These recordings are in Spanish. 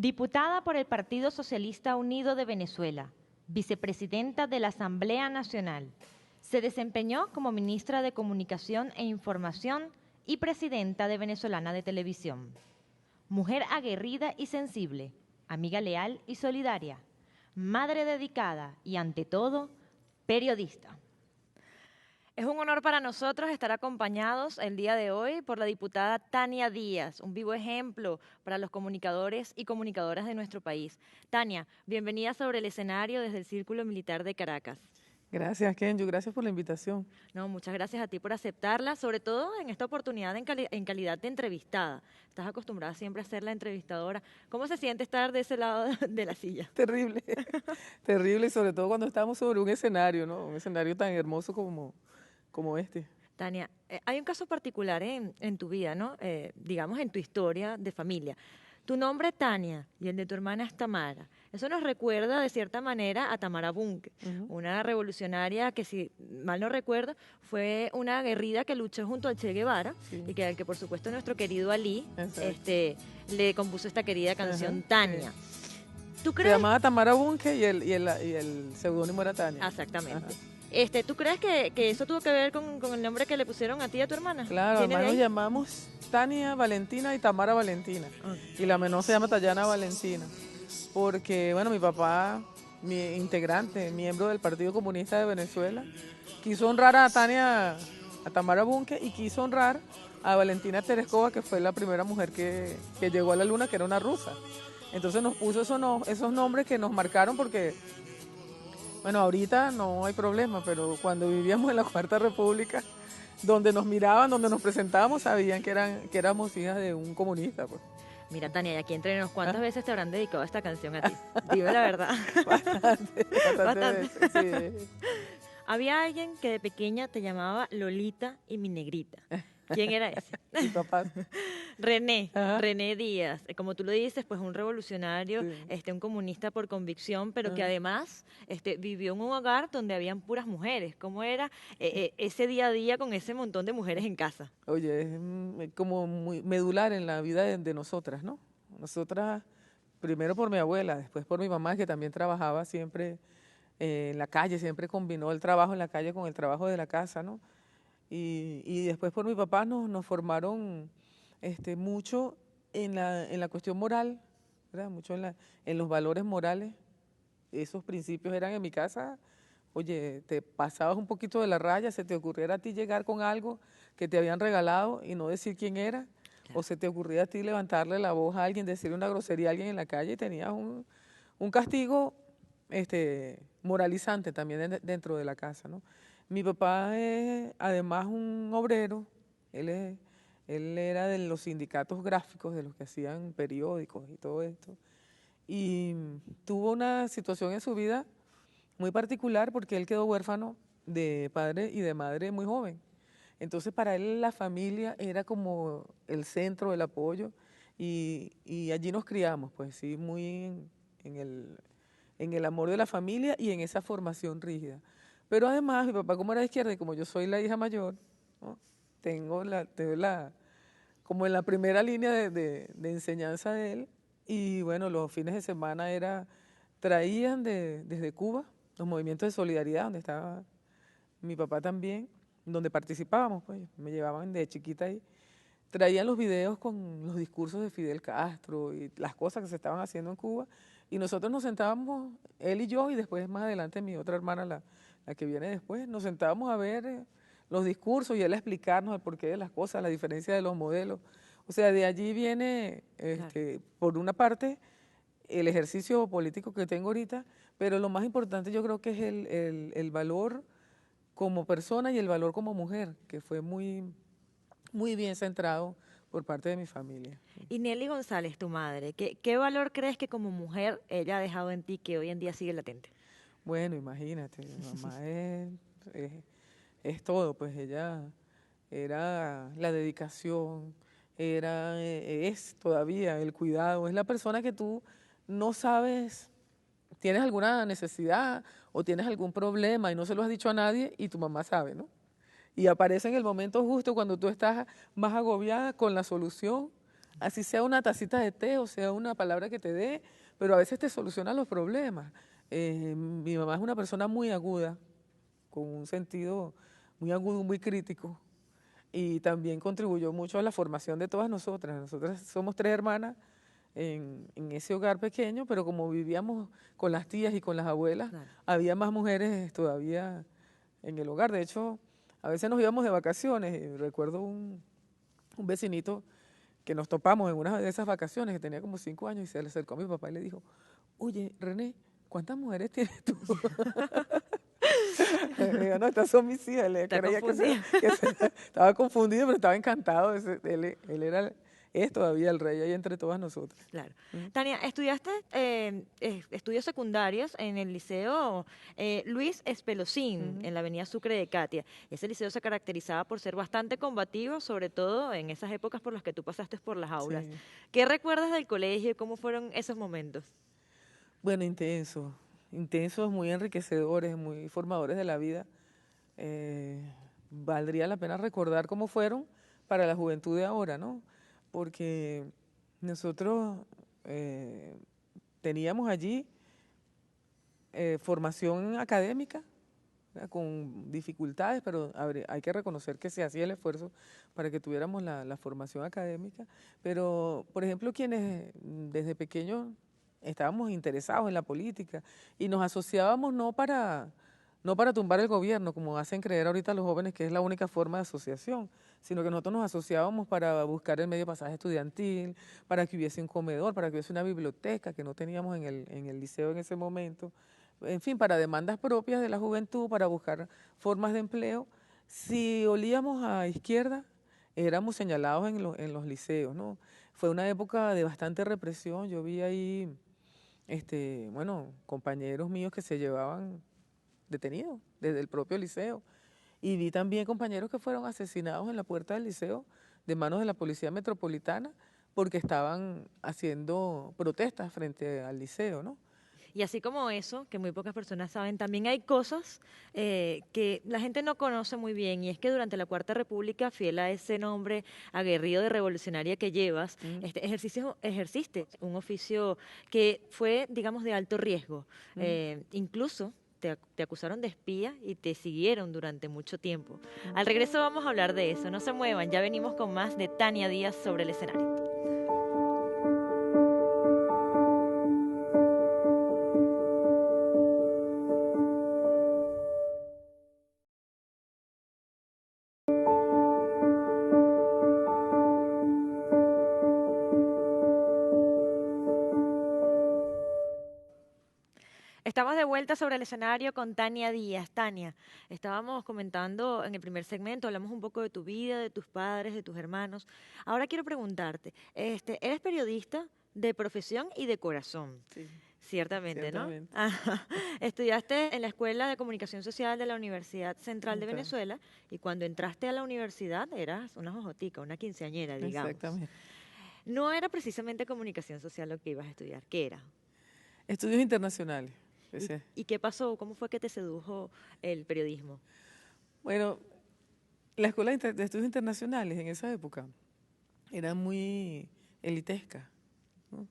Diputada por el Partido Socialista Unido de Venezuela, vicepresidenta de la Asamblea Nacional. Se desempeñó como ministra de Comunicación e Información y presidenta de Venezolana de Televisión. Mujer aguerrida y sensible, amiga leal y solidaria, madre dedicada y, ante todo, periodista. Es un honor para nosotros estar acompañados el día de hoy por la diputada Tania Díaz, un vivo ejemplo para los comunicadores y comunicadoras de nuestro país. Tania, bienvenida sobre el escenario desde el Círculo Militar de Caracas. Gracias, Kenyu, gracias por la invitación. No, muchas gracias a ti por aceptarla, sobre todo en esta oportunidad en calidad de entrevistada. Estás acostumbrada siempre a ser la entrevistadora. ¿Cómo se siente estar de ese lado de la silla? Terrible, terrible, y sobre todo cuando estamos sobre un escenario, ¿no? Un escenario tan hermoso como este. Tania, hay un caso particular en tu vida, ¿no? Digamos en tu historia de familia. Tu nombre Tania y el de tu hermana es Tamara. Eso nos recuerda de cierta manera a Tamara Bunke, una revolucionaria que, si mal no recuerdo, fue una aguerrida que luchó junto al Che Guevara, Sí. y que por supuesto nuestro querido Ali le compuso esta querida canción Ajá, Tania. sí. ¿Tú Se crees? llamaba Tamara Bunke y el seudónimo era Tania. Exactamente. Ajá. ¿Tú crees que eso tuvo que ver con el nombre que le pusieron a ti y a tu hermana? Claro, ¿Viene de además nos ahí? llamamos Tania Valentina y Tamara Valentina. Ok. Y la menor se llama Tayana Valentina. Porque, bueno, mi papá, mi integrante, miembro del Partido Comunista de Venezuela, quiso honrar a Tamara Bunke, y quiso honrar a Valentina Tereskova, que fue la primera mujer que llegó a la luna, que era una rusa. Entonces nos puso esos nombres que nos marcaron porque, bueno, ahorita no hay problema, pero cuando vivíamos en la Cuarta República, donde nos miraban, donde nos presentábamos, sabían que éramos hijas de un comunista, pues. Mira, Tania, y aquí entre nos, ¿cuántas veces te habrán dedicado esta canción a ti? Dime la verdad. Bastante, Bastante. veces, sí. Había alguien que de pequeña te llamaba Lolita y mi negrita. ¿Quién era ese? Mi papá. Ajá. René Díaz. Como tú lo dices, pues un revolucionario, Sí. un comunista por convicción, pero que Ajá. además vivió en un hogar donde habían puras mujeres. ¿Cómo era ese día a día con ese montón de mujeres en casa? Oye, es como muy medular en la vida de nosotras, ¿no? Nosotras, primero por mi abuela, después por mi mamá, que también trabajaba siempre en la calle, siempre combinó el trabajo en la calle con el trabajo de la casa, ¿no? Y después por mi papá nos formaron mucho en la cuestión moral, ¿verdad? Mucho en los valores morales. Esos principios eran en mi casa. Oye, te pasabas un poquito de la raya, se te ocurriera a ti llegar con algo que te habían regalado y no decir quién era, o se te ocurría a ti levantarle la voz a alguien, decirle una grosería a alguien en la calle, y tenías un castigo moralizante también dentro de la casa, ¿no? Mi papá es además un obrero. Él era de los sindicatos gráficos, de los que hacían periódicos y todo esto, y tuvo una situación en su vida muy particular porque él quedó huérfano de padre y de madre muy joven. Entonces para él la familia era como el centro del apoyo, y allí nos criamos, pues sí, muy en el amor de la familia y en esa formación rígida. Pero además mi papá, como era de izquierda y como yo soy la hija mayor, ¿no? Tengo como en la primera línea de enseñanza de él. Y bueno, los fines de semana traían desde Cuba los movimientos de solidaridad, donde estaba mi papá también, donde participábamos, pues me llevaban de chiquita ahí. Traían los videos con los discursos de Fidel Castro y las cosas que se estaban haciendo en Cuba, y nosotros nos sentábamos, él y yo, y después más adelante mi otra hermana, la que viene después, nos sentábamos a ver los discursos y él a explicarnos el porqué de las cosas, la diferencia de los modelos. O sea, de allí viene, Claro. por una parte, el ejercicio político que tengo ahorita, pero lo más importante yo creo que es el valor como persona y el valor como mujer, que fue muy, muy bien centrado por parte de mi familia. Y Nelly González, tu madre, ¿qué valor crees que como mujer ella ha dejado en ti que hoy en día sigue latente? Bueno, imagínate, mi mamá es, es todo, pues ella era la dedicación, es todavía el cuidado, es la persona que tú no sabes, tienes alguna necesidad o tienes algún problema y no se lo has dicho a nadie, y tu mamá sabe, ¿no? Y aparece en el momento justo cuando tú estás más agobiada con la solución así sea una tacita de té o sea una palabra que te dé, pero a veces te soluciona los problemas. Mi mamá es una persona muy aguda, con un sentido muy agudo, muy crítico, y también contribuyó mucho a la formación de todas nosotras. Nosotras somos 3 hermanas en ese hogar pequeño, pero como vivíamos con las tías y con las abuelas, Claro. había más mujeres todavía en el hogar. De hecho, a veces nos íbamos de vacaciones, y recuerdo un vecinito que nos topamos en una de esas vacaciones, que tenía como 5 años, y se le acercó a mi papá y le dijo, oye, René, ¿cuántas mujeres tienes tú? Le digo, no, estas son mis hijas. Le Está creía confundida. estaba confundido, pero estaba encantado. Él era, es todavía el rey ahí entre todas nosotras. Claro. ¿Mm? Tania, estudiaste estudios secundarios en el Liceo Luis Espelosín, Ujú. en la avenida Sucre de Catia. Ese liceo se caracterizaba por ser bastante combativo, sobre todo en esas épocas por las que tú pasaste por las aulas. Sí. ¿Qué recuerdas del colegio y cómo fueron esos momentos? Bueno, intensos, muy enriquecedores, muy formadores de la vida. Eh, Valdría la pena recordar cómo fueron para la juventud de ahora, ¿no? Porque nosotros teníamos allí formación académica, ¿verdad? Con dificultades, pero hay que reconocer que se hacía el esfuerzo para que tuviéramos la formación académica. Pero, por ejemplo, quienes desde pequeños estábamos interesados en la política y nos asociábamos no para tumbar el gobierno, como hacen creer ahorita los jóvenes que es la única forma de asociación, sino que nosotros nos asociábamos para buscar el medio pasaje estudiantil, para que hubiese un comedor, para que hubiese una biblioteca que no teníamos en el liceo en ese momento, en fin, para demandas propias de la juventud, para buscar formas de empleo. Si olíamos a izquierda, éramos señalados en los liceos, ¿no? Fue una época de bastante represión. Yo vi ahí, bueno, compañeros míos que se llevaban detenidos desde el propio liceo. Y vi también compañeros que fueron asesinados en la puerta del liceo de manos de la Policía Metropolitana porque estaban haciendo protestas frente al liceo, ¿no? Y así como eso, que muy pocas personas saben, también hay cosas que la gente no conoce muy bien, y es que durante la Cuarta República, fiel a ese nombre aguerrido de revolucionaria que llevas, Mm, ejerciste un oficio que fue, digamos, de alto riesgo. mm, Incluso te acusaron de espía y te siguieron durante mucho tiempo. mm. Al regreso vamos a hablar de eso, no se muevan, ya venimos con más de Tania Díaz sobre el escenario. Estamos de vuelta sobre el escenario con Tania Díaz. Tania, estábamos comentando en el primer segmento, hablamos un poco de tu vida, de tus padres, de tus hermanos. Ahora quiero preguntarte, eres periodista de profesión y de corazón, Sí, ciertamente, ¿no? ciertamente. Ajá. Estudiaste en la Escuela de Comunicación Social de la Universidad Central de Total, Venezuela y cuando entraste a la universidad eras una jojotica, una quinceañera, digamos. exactamente. No era precisamente comunicación social lo que ibas a estudiar, ¿qué era? Estudios internacionales. Empecé. Y qué pasó? ¿Cómo fue que te sedujo el periodismo? Bueno, la Escuela de Estudios Internacionales en esa época era muy elitesca, ¿no?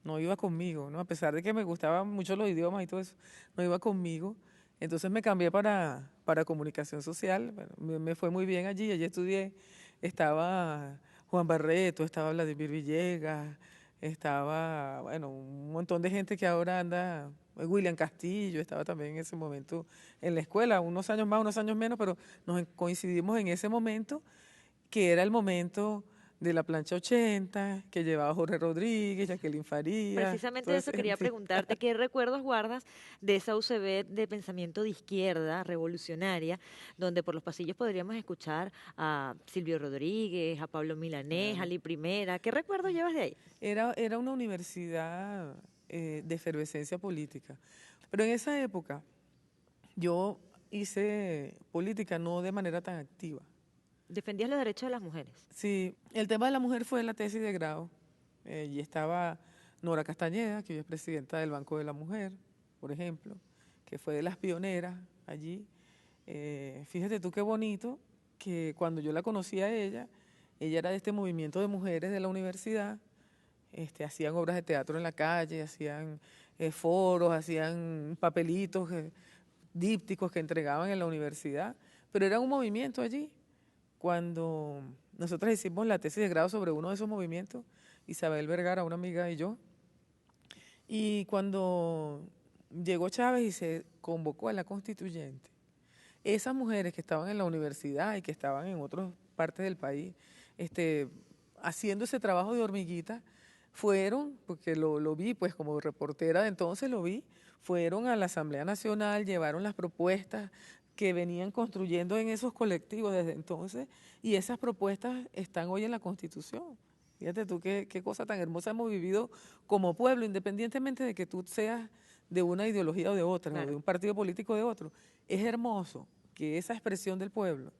No iba conmigo, ¿no? A pesar de que me gustaban mucho los idiomas y todo eso, no iba conmigo. Entonces me cambié para comunicación social. Bueno, me fue muy bien allí. Allí estudié. Estaba Juan Barreto, estaba Vladimir Villegas, estaba, bueno, un montón de gente que ahora anda, William Castillo, estaba también en ese momento en la escuela, unos años más, unos años menos, pero coincidimos en ese momento que era el momento de la plancha 80, que llevaba Jorge Rodríguez, Jacqueline Farías, Precisamente toda de esa eso quería gente. preguntarte, ¿qué recuerdos guardas de esa UCB de pensamiento de izquierda revolucionaria, donde por los pasillos podríamos escuchar a Silvio Rodríguez, a Pablo Milanés, a Claro. Ali Primera? ¿Qué recuerdos llevas de ahí? Era una universidad de efervescencia política. Pero en esa época yo hice política no de manera tan activa. Defendías los derechos de las mujeres. Sí, el tema de la mujer fue la tesis de grado. Y estaba Nora Castañeda, que hoy es presidenta del Banco de la Mujer, por ejemplo, que fue de las pioneras allí. Fíjate tú qué bonito que cuando yo la conocí a ella, ella era de este movimiento de mujeres de la universidad, hacían obras de teatro en la calle, hacían foros, hacían papelitos, dípticos que entregaban en la universidad, pero era un movimiento allí. Cuando nosotros hicimos la tesis de grado sobre uno de esos movimientos, Isabel Vergara, una amiga y yo, y cuando llegó Chávez y se convocó a la constituyente, esas mujeres que estaban en la universidad y que estaban en otras partes del país, haciendo ese trabajo de hormiguita, fueron, porque lo vi, pues como reportera de entonces lo vi, fueron a la Asamblea Nacional, llevaron las propuestas que venían construyendo en esos colectivos desde entonces, y esas propuestas están hoy en la Constitución. Fíjate tú qué cosa tan hermosa hemos vivido como pueblo, independientemente de que tú seas de una ideología o de otra, claro, o de un partido político o de otro. Es hermoso que esa expresión del pueblo,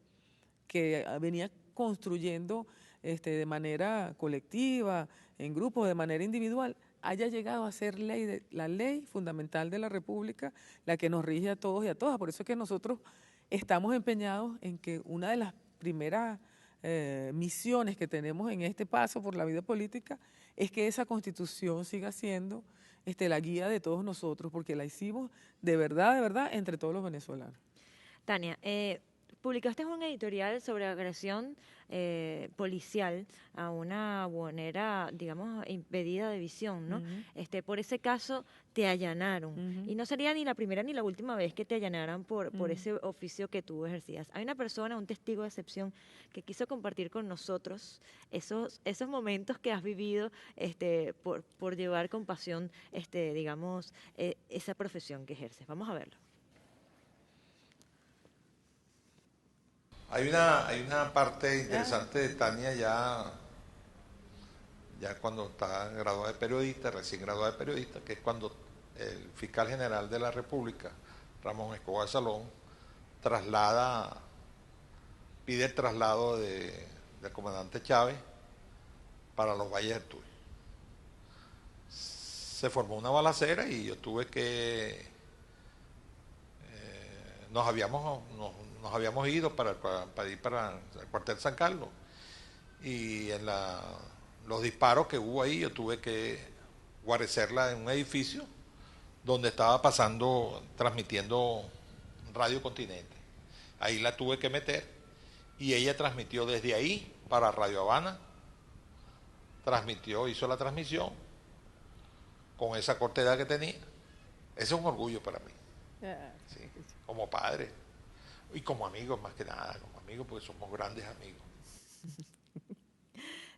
que venía construyendo de manera colectiva, en grupos, de manera individual, haya llegado a ser la ley fundamental de la República, la que nos rige a todos y a todas. Por eso es que nosotros estamos empeñados en que una de las primeras misiones que tenemos en este paso por la vida política es que esa Constitución siga siendo la guía de todos nosotros, porque la hicimos de verdad, entre todos los venezolanos. Tania, publicaste un editorial sobre agresión policial a una buhonera, digamos, impedida de visión, ¿no? Por ese caso te allanaron. Y no sería ni la primera ni la última vez que te allanaran por ese oficio que tú ejercías. Hay una persona, un testigo de excepción, que quiso compartir con nosotros esos momentos que has vivido por llevar con pasión, digamos, esa profesión que ejerces. Vamos a verlo. Hay una parte interesante de Tania ya cuando está graduada de periodista, recién graduada de periodista, que es cuando el fiscal general de la República, Ramón Escobar Salón, pide el traslado del comandante Chávez para los Valles del Tuy. Se formó una balacera y yo tuve que... Nos habíamos ido para ir para el cuartel San Carlos, y en los disparos que hubo ahí yo tuve que guarecerla en un edificio donde estaba transmitiendo Radio Continente. Ahí la tuve que meter y ella transmitió desde ahí para Radio Habana, hizo la transmisión con esa corta edad que tenía. Ese es un orgullo para mí, sí, como padre. Y como amigos, más que nada, como amigos, porque somos grandes amigos.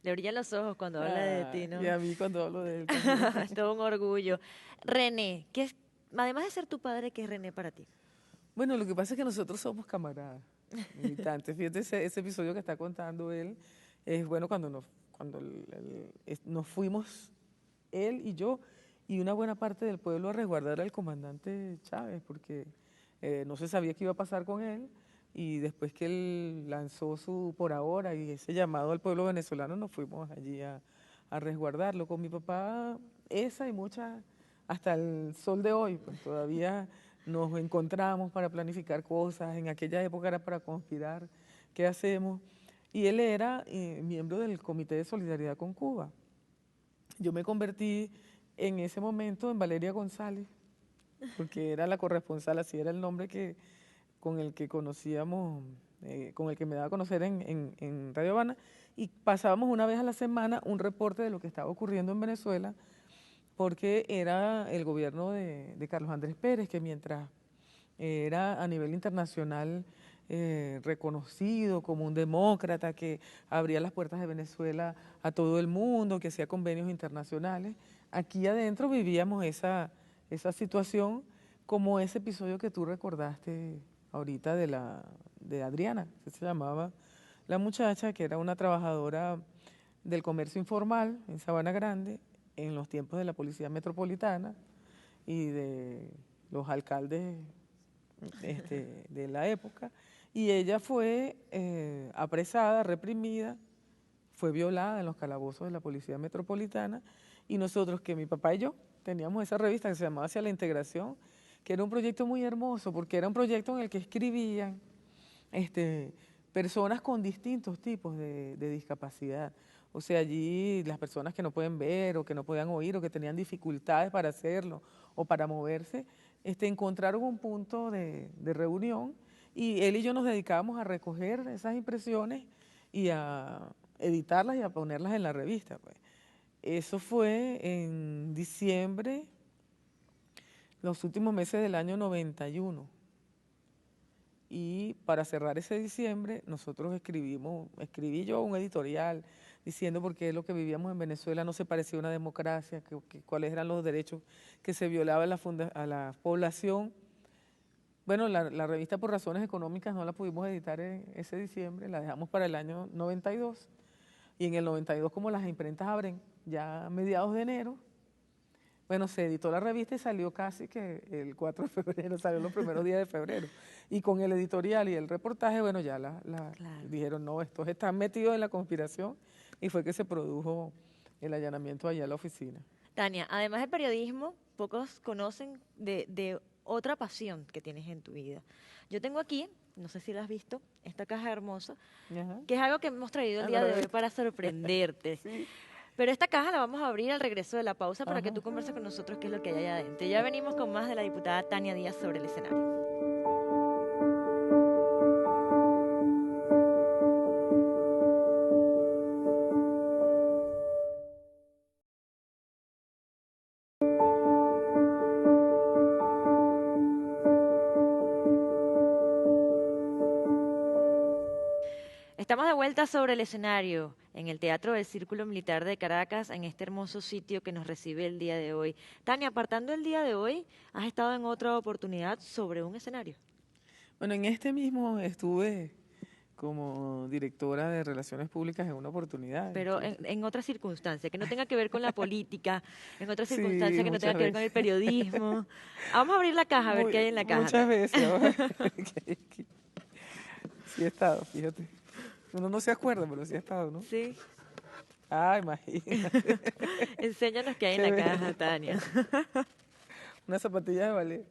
Le brillan los ojos cuando habla de ti, ¿no? Y a mí cuando hablo de él. Todo un orgullo. René, además de ser tu padre, ¿qué es René para ti? Bueno, lo que pasa es que nosotros somos camaradas, militantes. Fíjate ese episodio que está contando él, es bueno cuando nos fuimos él y yo y una buena parte del pueblo a resguardar al comandante Chávez, porque no se sabía qué iba a pasar con él, y después que él lanzó su por ahora y ese llamado al pueblo venezolano, nos fuimos allí a resguardarlo. Con mi papá, esa y muchas, hasta el sol de hoy, pues todavía nos encontramos para planificar cosas. En aquella época era para conspirar qué hacemos. Y él era miembro del Comité de Solidaridad con Cuba. Yo me convertí en ese momento en Valeria González, porque era la corresponsal, así era el nombre con el que conocíamos, con el que me daba a conocer en Radio Habana, y pasábamos una vez a la semana un reporte de lo que estaba ocurriendo en Venezuela, porque era el gobierno de Carlos Andrés Pérez, que mientras era a nivel internacional reconocido como un demócrata, que abría las puertas de Venezuela a todo el mundo, que hacía convenios internacionales, aquí adentro vivíamos esa situación, como ese episodio que tú recordaste ahorita de Adriana, que se llamaba la muchacha, que era una trabajadora del comercio informal en Sabana Grande, en los tiempos de la Policía Metropolitana y de los alcaldes de la época, y ella fue apresada, reprimida, fue violada en los calabozos de la Policía Metropolitana, y nosotros, que mi papá y yo teníamos esa revista que se llamaba Hacia la Integración, que era un proyecto muy hermoso, porque era un proyecto en el que escribían personas con distintos tipos de discapacidad. O sea, allí las personas que no pueden ver o que no podían oír o que tenían dificultades para hacerlo o para moverse, encontraron un punto de reunión y él y yo nos dedicábamos a recoger esas impresiones y a editarlas y a ponerlas en la revista, pues. Eso fue en diciembre, los últimos meses del año 91. Y para cerrar ese diciembre, nosotros escribí yo un editorial diciendo por qué lo que vivíamos en Venezuela no se parecía a una democracia, cuáles eran los derechos que se violaban a la población. Bueno, la revista por razones económicas no la pudimos editar en ese diciembre, la dejamos para el año 92. Y en el 92, como las imprentas abren ya a mediados de enero, bueno, se editó la revista y salió casi que el 4 de febrero, salió los primeros días de febrero. Y con el editorial y el reportaje, bueno, ya Claro. dijeron, no, estos están metidos en la conspiración, y fue que se produjo el allanamiento allá a la oficina. Tania, además del periodismo, pocos conocen de otra pasión que tienes en tu vida. Yo tengo aquí, no sé si la has visto, esta caja hermosa, Ajá. que es algo que hemos traído el día de hoy para sorprenderte. Sí. Pero esta caja la vamos a abrir al regreso de la pausa para que Ajá. tú converses con nosotros qué es lo que hay allá adentro. Ya venimos con más de la diputada Tania Díaz sobre el escenario. Estamos de vuelta sobre el escenario en el Teatro del Círculo Militar de Caracas, en este hermoso sitio que nos recibe el día de hoy. Tania, apartando el día de hoy, has estado en otra oportunidad sobre un escenario. Bueno, en este mismo estuve como directora de Relaciones Públicas en una oportunidad. Pero en otra circunstancia, que no tenga que ver con la política, en otra Sí, circunstancia que no tenga muchas que ver con el veces. periodismo. Vamos a abrir la caja a ver qué hay en la caja. Muchas veces. Vamos a ver qué hay aquí. Sí he estado, fíjate. Uno no se acuerda, pero sí he estado, ¿no? Sí, Ah, imagínate. enséñanos qué hay en Qué la bello. caja, Tania. Una zapatilla de ballet.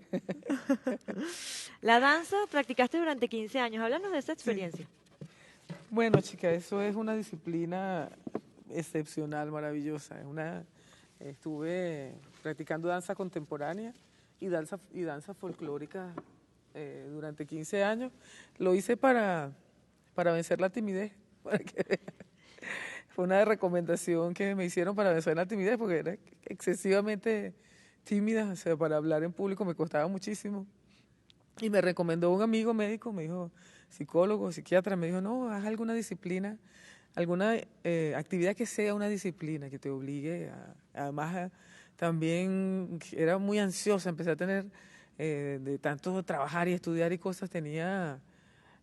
La danza practicaste durante 15 años. Háblanos de esa experiencia. Bueno, chica, eso es una disciplina excepcional, maravillosa. Estuve practicando danza contemporánea y danza folclórica durante 15 años. Lo hice para vencer la timidez. para que veas. Fue una recomendación que me hicieron para vencer la timidez, porque era excesivamente tímida, o sea, para hablar en público me costaba muchísimo. Y me recomendó un amigo médico, me dijo, psicólogo, psiquiatra, me dijo, no, haz alguna disciplina, alguna actividad que sea una disciplina, que te obligue además, también era muy ansiosa, empecé a tener, de tanto trabajar y estudiar y cosas, tenía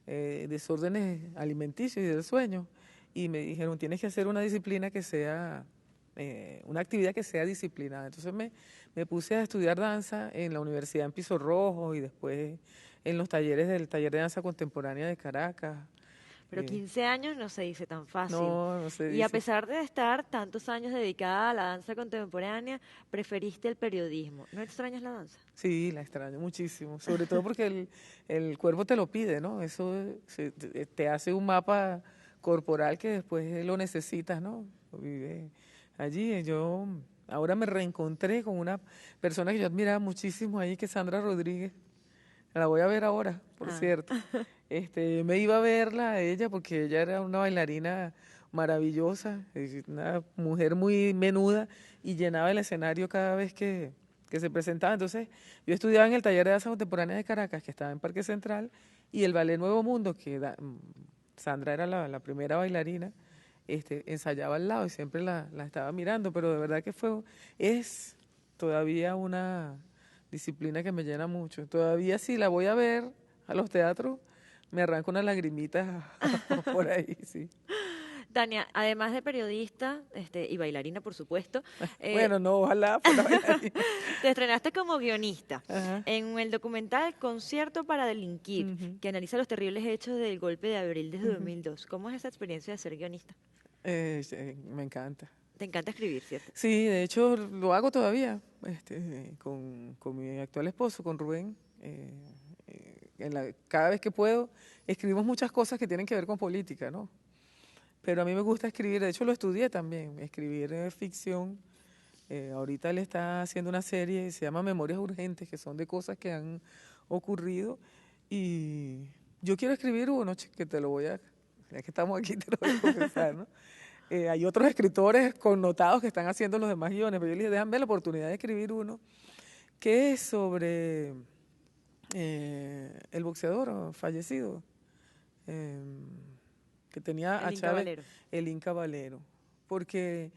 desórdenes alimenticios y del sueño. Y me dijeron, tienes que hacer una disciplina que sea, una actividad que sea disciplinada. Entonces me puse a estudiar danza en la universidad en Piso Rojo y después en los talleres del Taller de Danza Contemporánea de Caracas. Pero 15 años no se dice tan fácil. No se Y a dice. pesar de estar tantos años dedicada a la danza contemporánea, preferiste el periodismo. ¿No extrañas la danza? Sí, la extraño muchísimo, sobre todo porque el cuerpo te lo pide, ¿no? Eso te hace un mapa corporal que después lo necesitas, ¿no? Vive allí. Yo ahora me reencontré con una persona que yo admiraba muchísimo ahí, que es Sandra Rodríguez. La voy a ver ahora, por cierto. Me iba a verla a ella porque ella era una bailarina maravillosa, una mujer muy menuda y llenaba el escenario cada vez que se presentaba. Entonces, yo estudiaba en el Taller de Danza Contemporánea de Caracas, que estaba en Parque Central, y el Ballet Nuevo Mundo, Sandra era la primera bailarina, ensayaba al lado y siempre la estaba mirando, pero de verdad que es todavía una disciplina que me llena mucho. Todavía si la voy a ver a los teatros, me arranco una lagrimita por ahí, sí. Tania, además de periodista y bailarina, por supuesto, Bueno, no, ojalá fuera bailarina. te estrenaste como guionista Ajá. en el documental Concierto para Delinquir, Ujú. que analiza los terribles hechos del golpe de abril desde 2002. ¿Cómo es esa experiencia de ser guionista? Me encanta. Te encanta escribir, ¿cierto? Sí, de hecho lo hago todavía con mi actual esposo, con Rubén. cada vez que puedo, escribimos muchas cosas que tienen que ver con política, ¿no? Pero a mí me gusta escribir, de hecho lo estudié también, escribir ficción. Ahorita él está haciendo una serie que se llama Memorias Urgentes, que son de cosas que han ocurrido. Y yo quiero escribir uno, que te lo voy a, ya que estamos aquí, te lo voy a confesar, ¿no? Hay otros escritores connotados que están haciendo los demás guiones, pero yo les dije, déjame la oportunidad de escribir uno que es sobre el boxeador fallecido, que tenía a Chávez, el Inca Valero, porque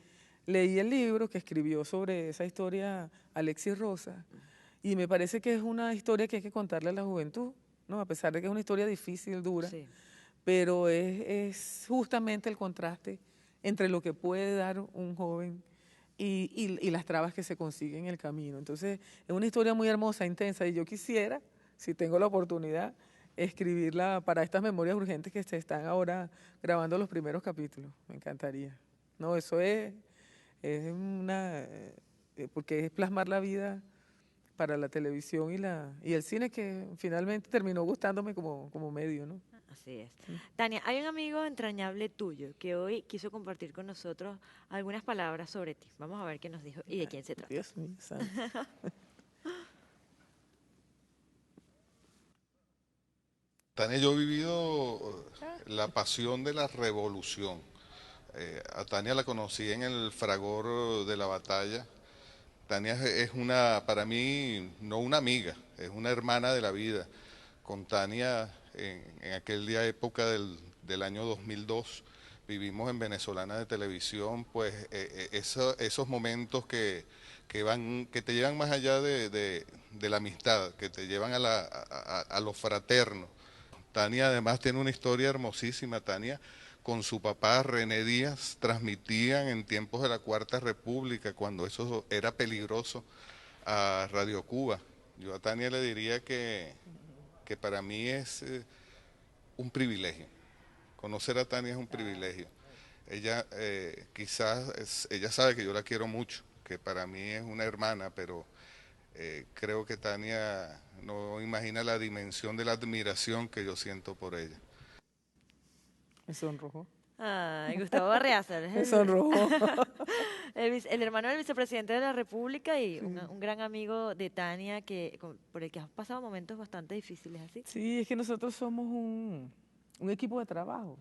leí el libro que escribió sobre esa historia Alexis Rosa, y me parece que es una historia que hay que contarle a la juventud, ¿no? A pesar de que es una historia difícil, dura, sí, pero es justamente el contraste entre lo que puede dar un joven y las trabas que se consiguen en el camino. Entonces, es una historia muy hermosa, intensa, y yo quisiera, si tengo la oportunidad, escribirla para estas memorias urgentes que se están ahora grabando los primeros capítulos. Me encantaría. No, eso es una, porque es plasmar la vida para la televisión y el cine, que finalmente terminó gustándome como medio, ¿no? Así es. Tania, hay un amigo entrañable tuyo que hoy quiso compartir con nosotros algunas palabras sobre ti. Vamos a ver qué nos dijo y de quién se trata. Dios mío, santo. Tania, yo he vivido la pasión de la revolución. A Tania la conocí en el fragor de la batalla. Tania es una, para mí, no una amiga, es una hermana de la vida. Con Tania, en aquella época del año 2002, vivimos en Venezolana de Televisión, pues esos momentos que te llevan más allá de la amistad, que te llevan a lo fraterno. Tania además tiene una historia hermosísima. Tania con su papá René Díaz transmitían en tiempos de la Cuarta República, cuando eso era peligroso, a Radio Cuba. Yo a Tania le diría que para mí es un privilegio. Conocer a Tania es un privilegio. Ella ella sabe que yo la quiero mucho, que para mí es una hermana, pero creo que Tania no imagina la dimensión de la admiración que yo siento por ella. Me sonrojó. Ay, Gustavo Arreaza. Me sonrojó. El hermano del vicepresidente de la República y sí, un gran amigo de Tania por el que has pasado momentos bastante difíciles, ¿así? Sí, es que nosotros somos un equipo de trabajo.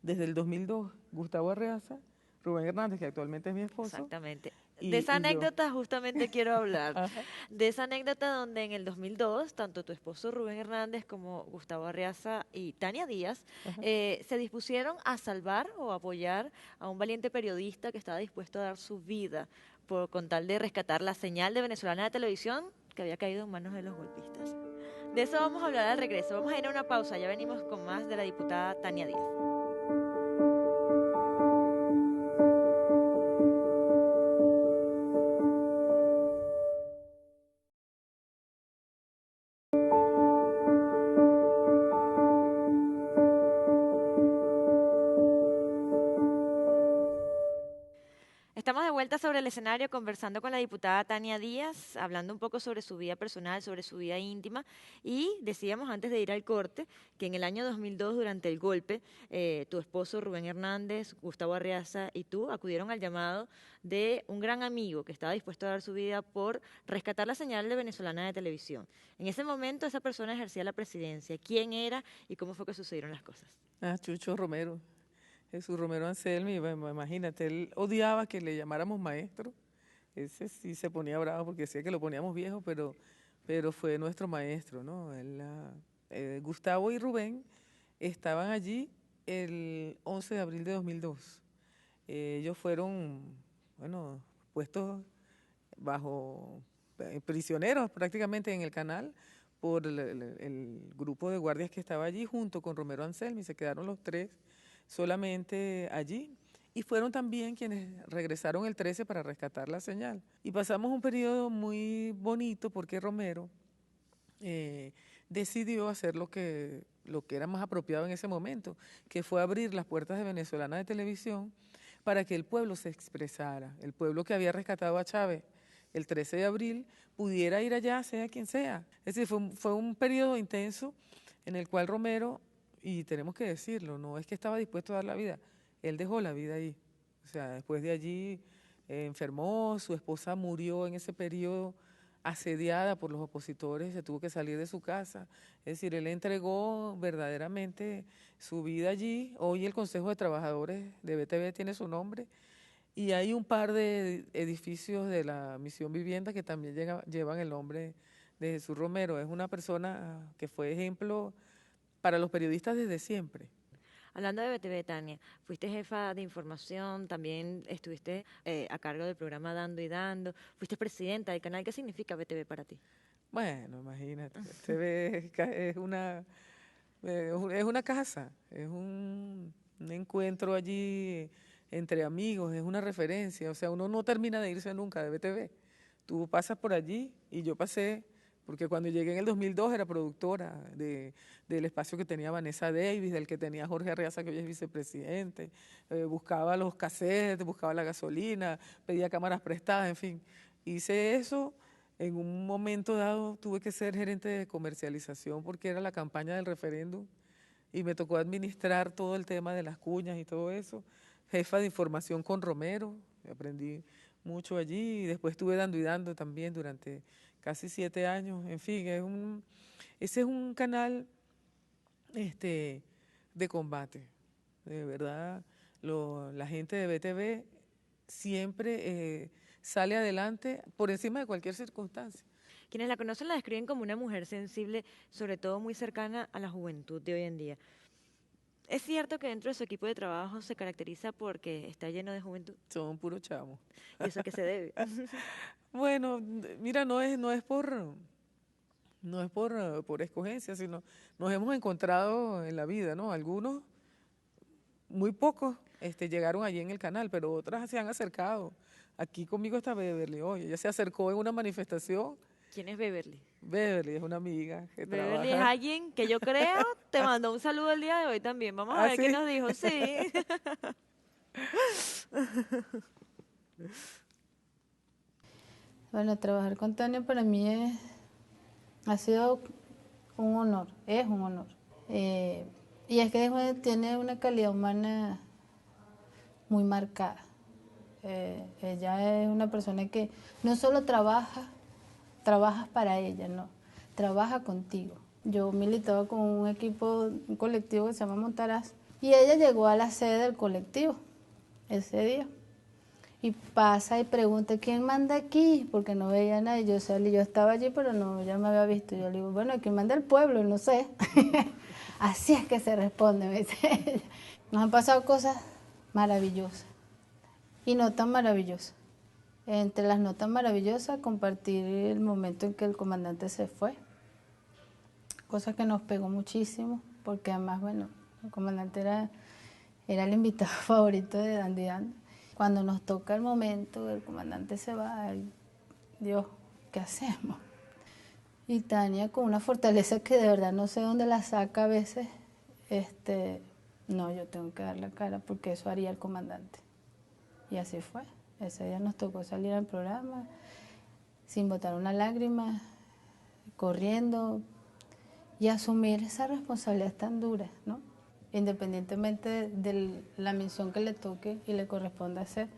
Desde el 2002, Gustavo Arreaza, Rubén Hernández, que actualmente es mi esposo. Exactamente. De esa anécdota justamente quiero hablar. Ajá. De esa anécdota donde en el 2002, tanto tu esposo Rubén Hernández como Gustavo Arreaza y Tania Díaz se dispusieron a salvar o apoyar a un valiente periodista que estaba dispuesto a dar su vida con tal de rescatar la señal de Venezolana de Televisión que había caído en manos de los golpistas. De eso vamos a hablar al regreso. Vamos a ir a una pausa. Ya venimos con más de la diputada Tania Díaz. Estamos de vuelta sobre el escenario conversando con la diputada Tania Díaz, hablando un poco sobre su vida personal, sobre su vida íntima, y decíamos antes de ir al corte que en el año 2002, durante el golpe, tu esposo Rubén Hernández, Gustavo Arreaza y tú acudieron al llamado de un gran amigo que estaba dispuesto a dar su vida por rescatar la señal de Venezolana de Televisión. En ese momento esa persona ejercía la presidencia. ¿Quién era y cómo fue que sucedieron las cosas? Chucho Romero. Jesús Romero Anselmi, imagínate, él odiaba que le llamáramos maestro. Ese sí se ponía bravo porque decía que lo poníamos viejo, pero fue nuestro maestro, ¿no? Gustavo y Rubén estaban allí el 11 de abril de 2002. Ellos fueron, bueno, puestos prisioneros prácticamente en el canal por el grupo de guardias que estaba allí junto con Romero Anselmi. Se quedaron los tres solamente allí, y fueron también quienes regresaron el 13 para rescatar la señal. Y pasamos un periodo muy bonito porque Romero decidió hacer lo que era más apropiado en ese momento, que fue abrir las puertas de Venezolana de Televisión para que el pueblo se expresara, el pueblo que había rescatado a Chávez, el 13 de abril, pudiera ir allá, sea quien sea. Es decir, fue un periodo intenso en el cual Romero, y tenemos que decirlo, no es que estaba dispuesto a dar la vida, él dejó la vida ahí. O sea, después de allí enfermó, su esposa murió en ese periodo asediada por los opositores, se tuvo que salir de su casa. Es decir, él entregó verdaderamente su vida allí. Hoy el Consejo de Trabajadores de BTV tiene su nombre y hay un par de edificios de la Misión Vivienda que también llevan el nombre de Jesús Romero. Es una persona que fue ejemplo para los periodistas desde siempre. Hablando de BTV, Tania, fuiste jefa de información, también estuviste a cargo del programa Dando y Dando, fuiste presidenta del canal. ¿Qué significa BTV para ti? Bueno, imagínate, BTV es una casa, es un encuentro allí entre amigos, es una referencia. O sea, uno no termina de irse nunca de BTV. Tú pasas por allí y yo pasé, porque cuando llegué en el 2002 era productora del espacio que tenía Vanessa Davis, del que tenía Jorge Arreaza, que hoy es vicepresidente. Buscaba los cassettes, buscaba la gasolina, pedía cámaras prestadas, en fin. Hice eso. En un momento dado tuve que ser gerente de comercialización porque era la campaña del referéndum y me tocó administrar todo el tema de las cuñas y todo eso. Jefa de información con Romero, aprendí mucho allí y después estuve dando y dando también durante casi 7 años. En fin, ese es un canal de combate. De verdad, la gente de BTV siempre sale adelante por encima de cualquier circunstancia. Quienes la conocen la describen como una mujer sensible, sobre todo muy cercana a la juventud de hoy en día. ¿Es cierto que dentro de su equipo de trabajo se caracteriza porque está lleno de juventud? Son puros chamos. ¿Y eso a qué se debe? Bueno, mira, no es por escogencia, sino nos hemos encontrado en la vida, ¿no? Algunos, muy pocos, llegaron allí en el canal, pero otras se han acercado. Aquí conmigo está Beverly hoy. Ella se acercó en una manifestación. ¿Quién es Beverly? Beverly es una amiga que Beverly es trabaja. alguien que yo creo te mandó un saludo el día de hoy también. Vamos a ver qué ¿sí? nos dijo. Sí. Bueno, trabajar con Tania para mí ha sido un honor, es un honor. Y es que tiene una calidad humana muy marcada. Ella es una persona que no solo trabajas para ella, no, trabaja contigo. Yo militaba con un equipo, un colectivo que se llama Montaraz, y ella llegó a la sede del colectivo ese día. Y pasa y pregunta, ¿quién manda aquí? Porque no veía a nadie. Yo salí, yo estaba allí, pero no, ya me había visto. Yo le digo, bueno, ¿quién manda el pueblo? No sé. Así es que se responde, me dice ella. Nos han pasado cosas maravillosas y no tan maravillosas. Entre las no tan maravillosas, compartir el momento en que el comandante se fue. Cosa que nos pegó muchísimo, porque además, bueno, el comandante era el invitado favorito de Dando y Dando. Cuando nos toca el momento, el comandante se va, y, Dios, ¿qué hacemos? Y Tania, con una fortaleza que de verdad no sé dónde la saca a veces, no, yo tengo que dar la cara porque eso haría el comandante. Y así fue. Ese día nos tocó salir al programa sin botar una lágrima, corriendo y asumir esa responsabilidad tan dura, ¿no? Independientemente de la misión que le toque y le corresponda hacer,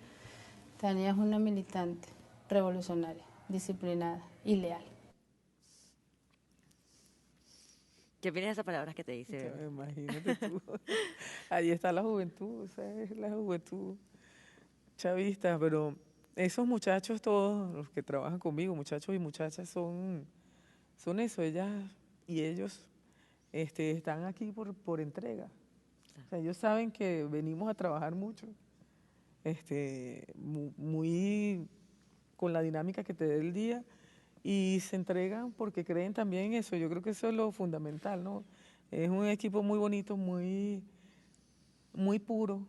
Tania es una militante revolucionaria, disciplinada y leal. ¿Qué opinas de esas palabras que te dice? Imagínate tú. Ahí está la juventud, o sea, es la juventud chavista, pero esos muchachos todos, los que trabajan conmigo, muchachos y muchachas, son eso, ellas y ellos están aquí por entrega. O sea, ellos saben que venimos a trabajar mucho, muy con la dinámica que te dé el día, y se entregan porque creen también en eso. Yo creo que eso es lo fundamental, ¿no? Es un equipo muy bonito, muy puro,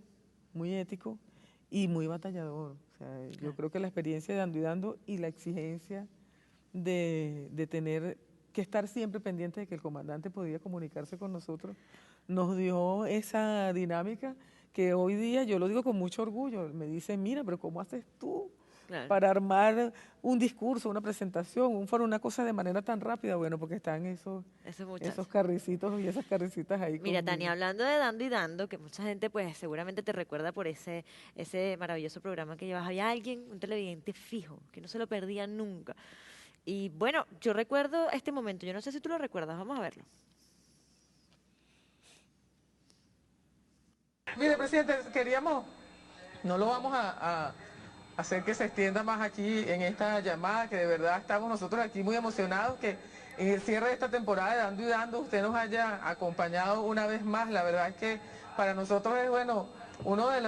muy ético y muy batallador. O sea, yo creo que la experiencia de Dando y Dando y la exigencia de tener que estar siempre pendiente de que el comandante podía comunicarse con nosotros, nos dio esa dinámica que hoy día, yo lo digo con mucho orgullo, me dicen, mira, pero ¿cómo haces tú Claro. para armar un discurso, una presentación, un foro, una cosa de manera tan rápida, bueno, porque están Esos muchachos. esos carricitos y esas carricitas ahí Mira, conmigo. Tania, hablando de Dando y Dando, que mucha gente pues seguramente te recuerda por ese maravilloso programa que llevas. Había alguien, un televidente fijo, que no se lo perdía nunca. Y bueno, yo recuerdo este momento, yo no sé si tú lo recuerdas, vamos a verlo. Mire, presidente, no lo vamos a hacer que se extienda más aquí en esta llamada, que de verdad estamos nosotros aquí muy emocionados que en el cierre de esta temporada de Dando y Dando usted nos haya acompañado una vez más. La verdad es que para nosotros es, bueno, uno de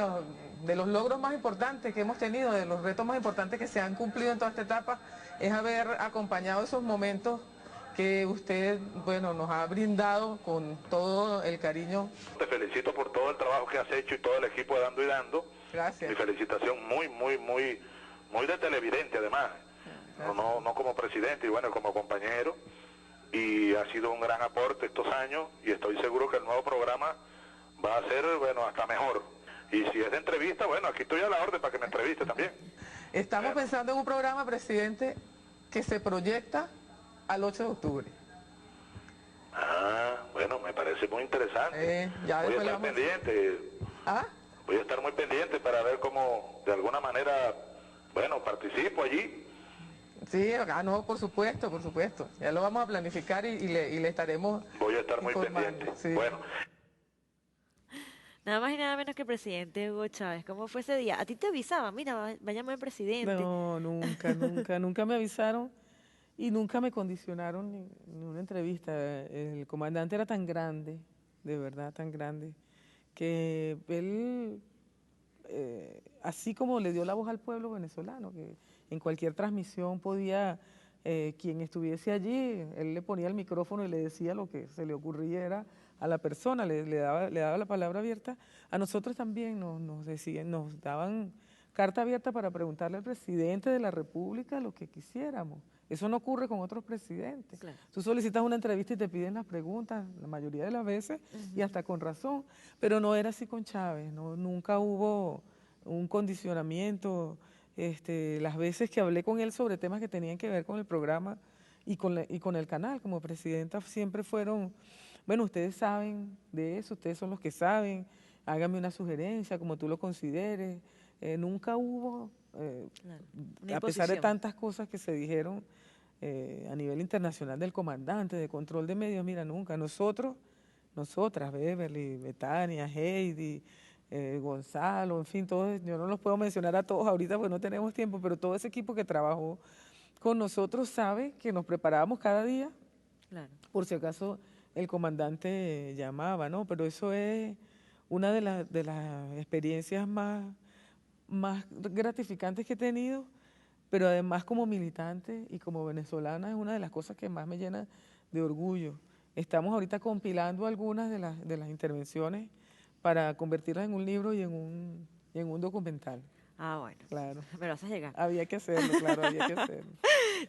los logros más importantes que hemos tenido, de los retos más importantes que se han cumplido en toda esta etapa, es haber acompañado esos momentos que usted, bueno, nos ha brindado con todo el cariño. Te felicito por todo el trabajo que has hecho y todo el equipo de Dando y Dando. Gracias. Mi felicitación muy de televidente además, no como presidente y bueno, como compañero. Y ha sido un gran aporte estos años y estoy seguro que el nuevo programa va a ser, bueno, hasta mejor. Y si es de entrevista, bueno, aquí estoy a la orden para que me entreviste también. Estamos pensando en un programa, presidente, que se proyecta al 8 de octubre. Ah, bueno, me parece muy interesante. Ya voy a después estar le vamos- pendiente, ¿Ah? voy a estar muy pendiente para ver cómo de alguna manera, bueno, participo allí. Sí, no, por supuesto, por supuesto. Ya lo vamos a planificar y le estaremos Voy a estar muy informando. pendiente. Sí. Bueno. Nada más y nada menos que el presidente Hugo Chávez. ¿Cómo fue ese día? ¿A ti te avisaban? Mira, va a llamar el presidente. No, nunca me avisaron y nunca me condicionaron ni una entrevista. El comandante era tan grande, de verdad tan grande, que él, así como le dio la voz al pueblo venezolano, que en cualquier transmisión podía, quien estuviese allí, él le ponía el micrófono y le decía lo que se le ocurriera a la persona, le daba la palabra abierta. A nosotros también nos daban carta abierta para preguntarle al presidente de la República lo que quisiéramos. Eso no ocurre con otros presidentes. Claro. Tú solicitas una entrevista y te piden las preguntas, la mayoría de las veces, y hasta con razón, pero no era así con Chávez, nunca hubo un condicionamiento. Las veces que hablé con él sobre temas que tenían que ver con el programa y con el canal como presidenta siempre fueron, bueno, ustedes saben de eso, ustedes son los que saben, hágame una sugerencia como tú lo consideres. Nunca hubo, Claro, una a pesar de imposición. tantas cosas que se dijeron a nivel internacional del comandante, de control de medios, mira, nunca. Nosotras, Beverly, Betania, Heidi, Gonzalo, en fin, todos, yo no los puedo mencionar a todos ahorita porque no tenemos tiempo, pero todo ese equipo que trabajó con nosotros sabe que nos preparábamos cada día, Claro. por si acaso el comandante llamaba, ¿no? Pero eso es una de las experiencias más gratificantes que he tenido, pero además como militante y como venezolana es una de las cosas que más me llena de orgullo. Estamos ahorita compilando algunas de las intervenciones para convertirlas en un libro y en un documental. Ah, bueno. Claro. Me lo haces llegar. Había que hacerlo, claro, había que hacerlo.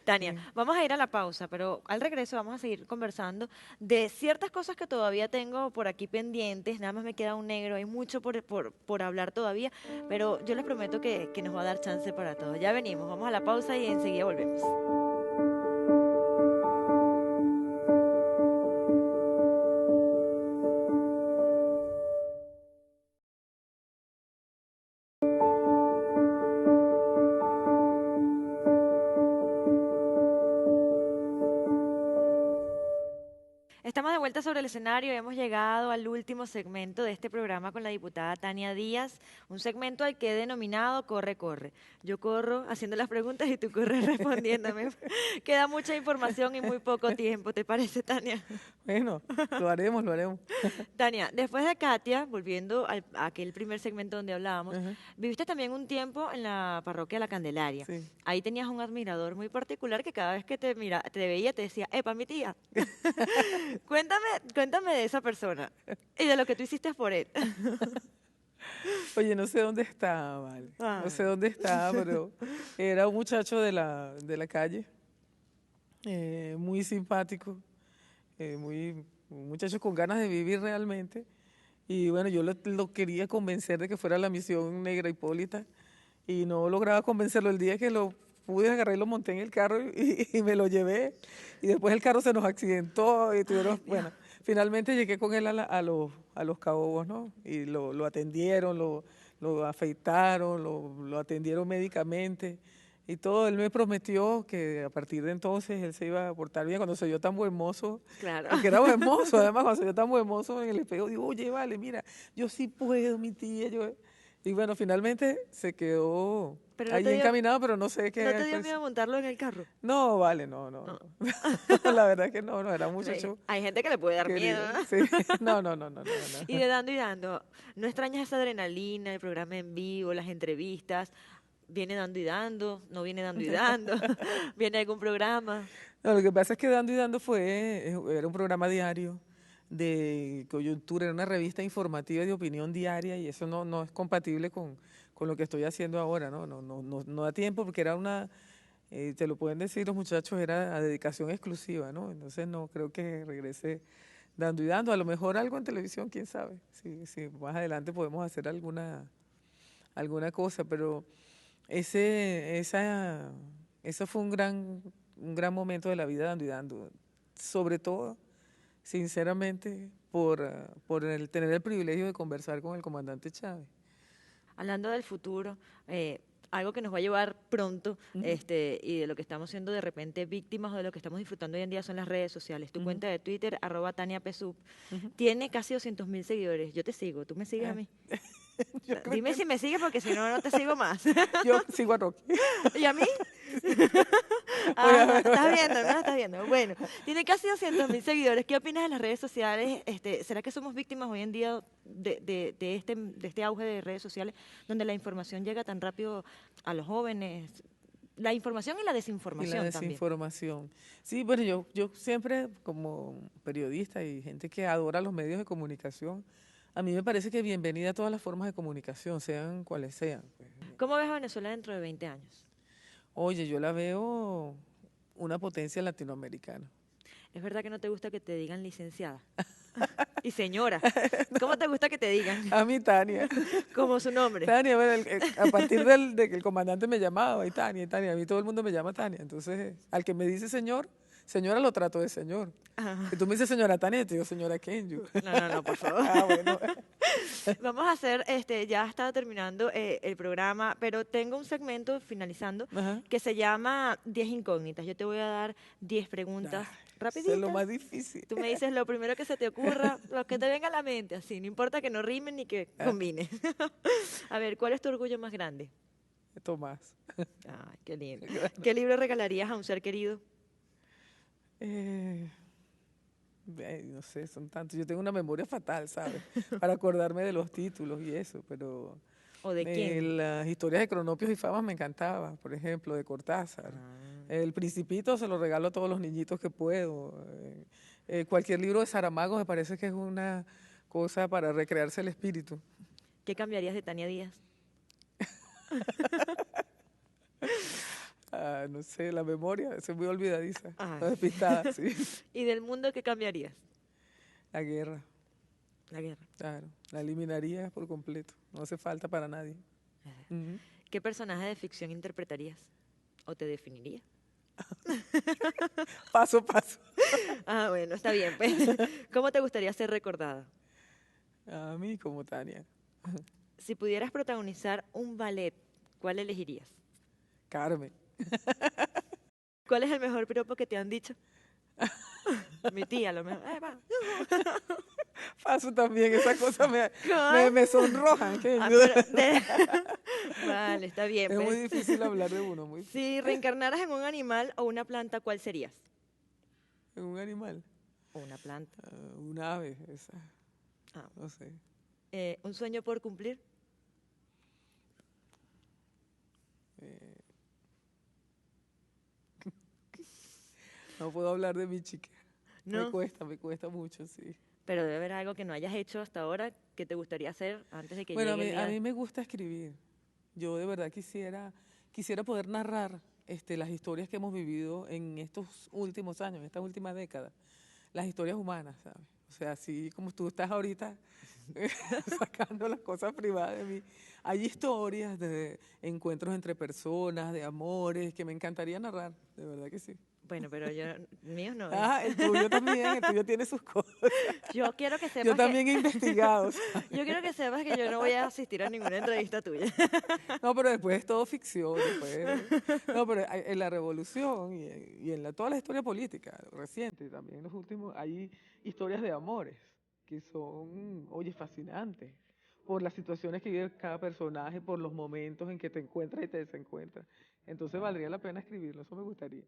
Tania, vamos a ir a la pausa, pero al regreso vamos a seguir conversando de ciertas cosas que todavía tengo por aquí pendientes. Nada más me queda un negro, hay mucho por hablar todavía, pero yo les prometo que nos va a dar chance para todo. Ya venimos, vamos a la pausa y enseguida volvemos. Estamos de vuelta sobre el escenario, hemos llegado al último segmento de este programa con la diputada Tania Díaz, un segmento al que he denominado Corre, Corre. Yo corro haciendo las preguntas y tú corres respondiéndome. Queda mucha información y muy poco tiempo, ¿te parece, Tania? Bueno, lo haremos. Tania, después de Katia, volviendo a aquel primer segmento donde hablábamos, Ajá. viviste también un tiempo en la parroquia de La Candelaria. Sí. Ahí tenías un admirador muy particular que cada vez que te veía te decía, ¡epa, mi tía! Cuéntame de esa persona y de lo que tú hiciste por él. Oye, no sé dónde está, vale. No sé dónde está, pero era un muchacho de la calle, muy simpático, un muchacho con ganas de vivir realmente. Y bueno, yo lo quería convencer de que fuera la misión Negra Hipólita. y no lograba convencerlo. El día que lo pude agarrar y lo monté en el carro y me lo llevé, y después el carro se nos accidentó y tuvieron, bueno, finalmente llegué con él a los Cabos, ¿no? Y lo atendieron, lo afeitaron, lo atendieron médicamente y todo. Él me prometió que a partir de entonces él se iba a portar bien cuando se vio tan buen mozo, Claro. porque era buen mozo, además cuando se vio tan buen mozo en el espejo, digo, oye, vale, mira, yo sí puedo, mi tía, yo... Y bueno, finalmente se quedó Pero no ahí te dio- encaminado, pero no sé qué... ¿No te dio pues, miedo montarlo en el carro? no, vale, no. No. La verdad que no, era un Sí, muchacho hay gente que le puede dar querido. miedo, ¿no? Sí. No. Y de dando y dando, ¿no extrañas esa adrenalina, el programa en vivo, las entrevistas? ¿Viene dando y dando? ¿No viene dando y dando? ¿Viene algún programa? No, lo que pasa es que Dando y Dando era un programa diario de coyuntura, era una revista informativa de opinión diaria y eso no es compatible con lo que estoy haciendo ahora, ¿no? No da tiempo porque era te lo pueden decir los muchachos, era a dedicación exclusiva, ¿no? Entonces no creo que regrese Dando y Dando, a lo mejor algo en televisión, quién sabe, si más adelante podemos hacer alguna cosa, pero eso fue un gran momento de la vida Dando y Dando, sobre todo, sinceramente, por tener el privilegio de conversar con el comandante Chávez. Hablando del futuro, algo que nos va a llevar pronto, y de lo que estamos siendo de repente víctimas o de lo que estamos disfrutando hoy en día son las redes sociales. Tu cuenta de Twitter, @TaniaPSUB, tiene casi 200.000 seguidores. Yo te sigo, ¿tú me sigues a mí? Dime si me sigues porque si no, no te sigo más. Yo sigo a Rocky. ¿Y a mí? Estás viendo, no estás viendo. Bueno, tiene casi 200.000 seguidores. ¿Qué opinas de las redes sociales? ¿Será que somos víctimas hoy en día de este auge de redes sociales donde la información llega tan rápido a los jóvenes? La información y la Y desinformación la también. desinformación. Sí, bueno, yo siempre como periodista y gente que adora los medios de comunicación, a mí me parece que bienvenida a todas las formas de comunicación, sean cuales sean. Pues. ¿Cómo ves a Venezuela dentro de 20 años? Oye, yo la veo una potencia latinoamericana. ¿Es verdad que no te gusta que te digan licenciada? Y señora. ¿Cómo te gusta que te digan? A mí, Tania. Como su nombre. Tania, bueno, a partir de que el comandante me llamaba, y Tania, a mí todo el mundo me llama Tania. Entonces, al que me dice señora lo trato de señor. Si tú me dices señora Tania, te digo señora Kenyu. No, por favor. Bueno. Vamos a hacer, ya está terminando el programa, pero tengo un segmento finalizando Ajá. que se llama 10 incógnitas. Yo te voy a dar 10 preguntas Eso rapiditas. es lo más difícil. Tú me dices lo primero que se te ocurra, lo que te venga a la mente, así, no importa que no rimen ni que combine. A ver, ¿cuál es tu orgullo más grande? Tomás. Ay, qué lindo. ¿Qué libro regalarías a un ser querido? No sé, son tantos. Yo tengo una memoria fatal, ¿sabes? Para acordarme de los títulos y eso, pero ¿O de quién? las historias de Cronopios y Famas me encantaba, por ejemplo, de Cortázar. El Principito se lo regalo a todos los niñitos que puedo. Cualquier libro de Saramago me parece que es una cosa para recrearse el espíritu. ¿Qué cambiarías de Tania Díaz? No sé, la memoria, soy muy olvidadiza, Ay. despistada, sí. ¿Y del mundo qué cambiarías? La guerra, La guerra. claro, la eliminaría por completo, no hace falta para nadie. Ujú. ¿Qué personaje de ficción interpretarías? ¿O te definirías? Paso a paso. Ah, bueno, está bien. Pues. ¿Cómo te gustaría ser recordada? A mí como Tania. Si pudieras protagonizar un ballet, ¿cuál elegirías? Carmen. ¿Cuál es el mejor piropo que te han dicho? Mi tía, a lo mejor. Va. Paso también, esas cosas ¿Cuál? me sonrojan. Ah, Vale, está bien. Es Pues. muy difícil hablar de uno, muy difícil. Si reencarnaras en un animal o una planta, ¿cuál serías? En un animal, O una planta. un ave, esa, Ah. no sé. ¿Un sueño por cumplir? No puedo hablar de mi chica. No. Me cuesta mucho, sí. Pero debe haber algo que no hayas hecho hasta ahora que te gustaría hacer antes de que Bueno, llegue el día a mí me gusta escribir. Yo de verdad quisiera poder narrar las historias que hemos vivido en estos últimos años, en esta última década, las historias humanas, ¿sabes? O O sea, así como tú estás ahorita sacando las cosas privadas de mí. Hay historias de encuentros entre personas, de amores, que me encantaría narrar, de verdad que sí. Bueno, pero yo, míos no. Ah, el tuyo también, el tuyo tiene sus cosas. Yo quiero que Yo sepas también he investigado. ¿sabes? yo quiero que sepas que yo no voy a asistir a ninguna entrevista tuya. No, pero después es todo ficción. No, pero en la revolución y en toda la historia política reciente, también en los últimos, hay historias de amores que son, oye, fascinantes. Por las situaciones que vive cada personaje, por los momentos en que te encuentras y te desencuentras. Entonces valdría la pena escribirlo, eso me gustaría.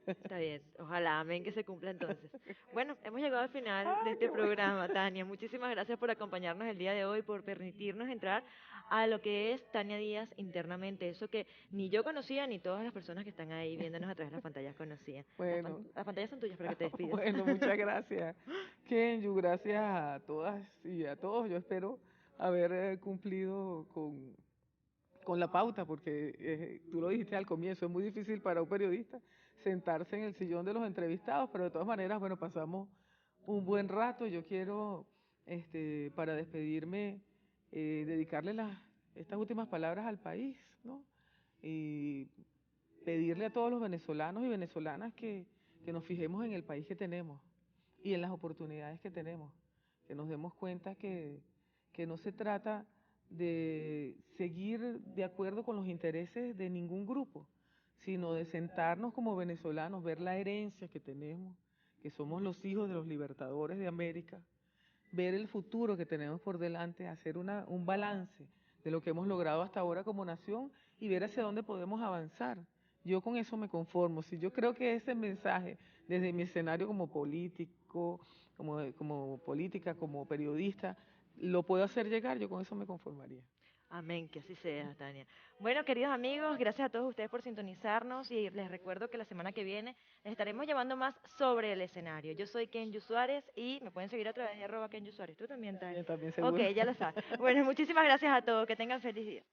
Está bien, ojalá, amén que se cumpla entonces. Bueno, hemos llegado al final de este programa, Tania. Muchísimas gracias por acompañarnos el día de hoy, por permitirnos entrar a lo que es Tania Díaz internamente, eso que ni yo conocía, ni todas las personas que están ahí viéndonos a través de las pantallas conocían. Bueno, Las pantallas son tuyas para que te despidas. bueno, muchas gracias, Kenyu, gracias a todas y a todos. Yo espero haber cumplido con la pauta, porque tú lo dijiste al comienzo, es muy difícil para un periodista sentarse en el sillón de los entrevistados, pero de todas maneras, bueno, pasamos un buen rato. Yo quiero, para despedirme, dedicarle estas últimas palabras al país, ¿no? Y pedirle a todos los venezolanos y venezolanas que nos fijemos en el país que tenemos y en las oportunidades que tenemos, que nos demos cuenta que no se trata de seguir de acuerdo con los intereses de ningún grupo, sino de sentarnos como venezolanos, ver la herencia que tenemos, que somos los hijos de los libertadores de América, ver el futuro que tenemos por delante, hacer un balance de lo que hemos logrado hasta ahora como nación y ver hacia dónde podemos avanzar. Yo con eso me conformo. Si yo creo que ese mensaje, desde mi escenario como político, como política, como periodista, lo puedo hacer llegar, yo con eso me conformaría. Amén, que así sea, Tania. Bueno, queridos amigos, gracias a todos ustedes por sintonizarnos y les recuerdo que la semana que viene les estaremos llevando más sobre el escenario. Yo soy Kenyu Suárez y me pueden seguir a través de @Kenyu Suárez. Tú también, Tania. También seguro. Ok, ya lo sabes. Bueno, muchísimas gracias a todos. Que tengan feliz día.